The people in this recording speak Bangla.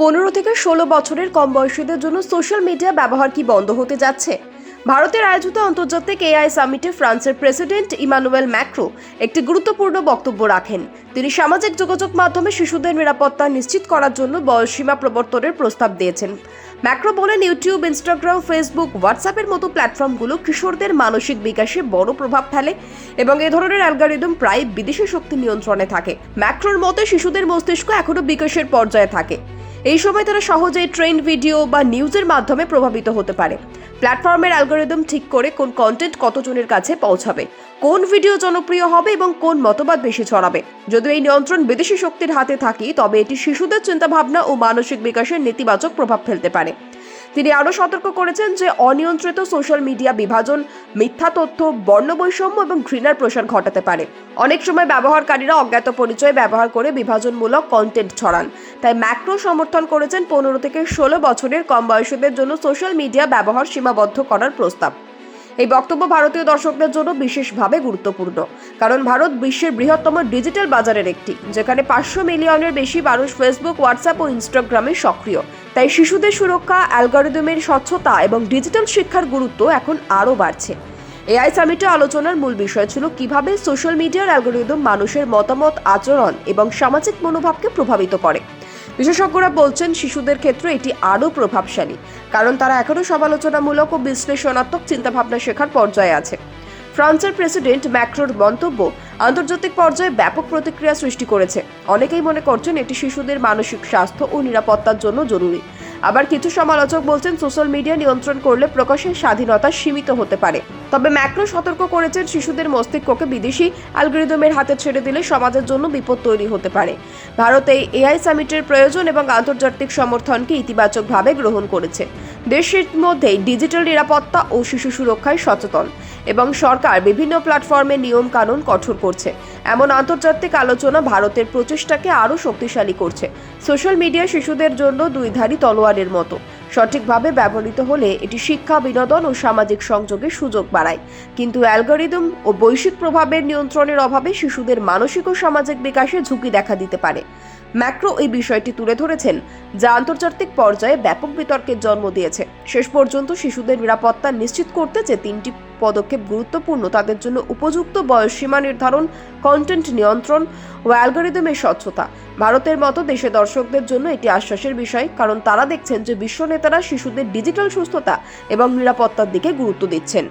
15 থেকে 16 বছরের কম বয়সীদের জন্য সোশ্যাল মিডিয়া ব্যবহার কি বন্ধ হতে যাচ্ছে? ভারতের আয়োজিত আন্তর্জাতিক এআই সামিটে ফ্রান্সের প্রেসিডেন্ট ইমানুয়েল ম্যাক্রো একটি গুরুত্বপূর্ণ বক্তব্য রাখেন। তিনি সামাজিক যোগাযোগ মাধ্যমে শিশুদের নিরাপত্তা নিশ্চিত করার জন্য বয়সসীমা প্রবর্তনের প্রস্তাব দিয়েছেন। ম্যাক্রো বলেন, ইউটিউব, ইনস্টাগ্রাম, ফেসবুক, হোয়াটসঅ্যাপের মতো প্ল্যাটফর্মগুলো কিশোরদের মানসিক বিকাশে বড় প্রভাব ফেলে এবং এ ধরনের অ্যালগরিদম প্রায় বিদেশি শক্তি নিয়ন্ত্রণে থাকে। ম্যাক্রোর মতে শিশুদের মস্তিষ্ক এখনো বিকাশের পর্যায়ে থাকে। এই সময় তারা সহজেই ট্রেন্ড ভিডিও বা নিউজের মাধ্যমে প্রভাবিত হতে পারে। প্ল্যাটফর্মের অ্যালগরিদম ঠিক করে কোন কন্টেন্ট কতজনের কাছে পৌঁছাবে, কোন ভিডিও জনপ্রিয় হবে এবং কোন মতবাদ বেশি ছড়াবে। যদিও এই নিয়ন্ত্রণ বিদেশি শক্তির হাতে থাকে, তবে এটি শিশুদের চিন্তাভাবনা ও মানসিক বিকাশের নেতিবাচক প্রভাব ফেলতে পারে। তিনি আরও সতর্ক করেছেন যে অনিয়ন্ত্রিত সোশ্যাল মিডিয়া বিভাজন, মিথ্যা তথ্য, বর্ণবৈষম্য এবং ঘৃণার প্রসার ঘটাতে পারে। অনেক সময় ব্যবহারকারীরা অজ্ঞাত পরিচয় ব্যবহার করে বিভাজনমূলক কন্টেন্ট ছড়ান। তাই ম্যাক্রো সমর্থন করেছেন 15 থেকে 16 বছরের কম বয়সীদের জন্য সোশ্যাল মিডিয়া ব্যবহার সীমাবদ্ধ করার প্রস্তাব। এই বক্তব্য ভারতীয় দর্শকদের জন্য বিশেষভাবে গুরুত্বপূর্ণ, কারণ ভারত বিশ্বের বৃহত্তম ডিজিটাল বাজারের একটি, যেখানে 500 মিলিয়নের বেশি মানুষ ফেসবুক, হোয়াটসঅ্যাপ ও ইনস্টাগ্রামে সক্রিয়। তাই শিশুদের সুরক্ষা, অ্যালগরিদমের স্বচ্ছতা এবং ডিজিটাল শিক্ষার গুরুত্ব এখন আরও বাড়ছে। এআই সামিটে আলোচনার মূল বিষয় ছিল কিভাবে সোশ্যাল মিডিয়ার অ্যালগরিদম মানুষের মতামত, আচরণ এবং সামাজিক মনোভাবকে প্রভাবিত করে। বিশেষজ্ঞরা বলছেন, শিশুদের ক্ষেত্রে এটি আরও প্রভাবশালী, কারণ তারা এখনও সমালোচনামূলক ও বিশ্লেষণাত্মক চিন্তাভাবনা শেখার পর্যায়ে আছে। ফ্রান্সের প্রেসিডেন্ট ম্যাক্রোর মন্তব্য আন্তর্জাতিক পর্যায়ে ব্যাপক প্রতিক্রিয়া সৃষ্টি করেছে। অনেকেই মনে করছেন এটি শিশুদের মানসিক স্বাস্থ্য ও নিরাপত্তার জন্য জরুরি। আবার কিছু সমালোচক বলছেন সোশ্যাল মিডিয়া নিয়ন্ত্রণ করলে প্রকাশের স্বাধীনতা সীমিত হতে পারে। তবে ম্যাক্রো সতর্ক করেছেন, শিশুদের মস্তিষ্ককে বিদেশি অ্যালগরিদমের হাতে ছেড়ে দিলে সমাজের জন্য বিপদ তৈরি হতে পারে। ভারত এই এআই সামিটের প্রয়োজন এবং আন্তর্জাতিক সমর্থনকে ইতিবাচকভাবে গ্রহণ করেছে। দেশের মধ্যেই ডিজিটাল নিরাপত্তা ও শিশু সুরক্ষায় সচেতন এবং সরকার বিভিন্ন প্ল্যাটফর্মে নিয়ম কানুন কঠোর করছে। এমন আন্তর্জাতিক আলোচনা ভারতের প্রচেষ্টাকে আরও শক্তিশালী করছে। সোশ্যাল মিডিয়া শিশুদের জন্য দুইধারী তলোয়ারের মতো। সঠিকভাবে ব্যবহৃত হলে এটি শিক্ষা, বিনোদন ও সামাজিক সংযোগের সুযোগ বাড়ায়, কিন্তু অ্যালগরিদম ও বৈশ্বিক প্রভাবের নিয়ন্ত্রণের অভাবে শিশুদের মানসিক ও সামাজিক বিকাশে ঝুঁকি দেখা দিতে পারে। ম্যাক্রো এই বিষয়টি তুলে ধরেছেন, যা আন্তর্জাতিক পর্যায়ে ব্যাপক বিতর্কের জন্ম দিয়েছে। শেষ পর্যন্ত শিশুদের নিরাপত্তা নিশ্চিত করতে যে 3টি পদক্ষেপ গুরুত্বপূর্ণ তাদের জন্য উপযুক্ত বয়সসীমা নির্ধারণ, কন্টেন্ট নিয়ন্ত্রণ ও অ্যালগরিদমের স্বচ্ছতা। ভারতের মতো দেশে দর্শকদের জন্য এটি আশ্বাসের বিষয়, কারণ তারা দেখছেন যে বিশ্ব নেতারা শিশুদের ডিজিটাল সুস্থতা এবং নিরাপত্তার দিকে গুরুত্ব দিচ্ছেন।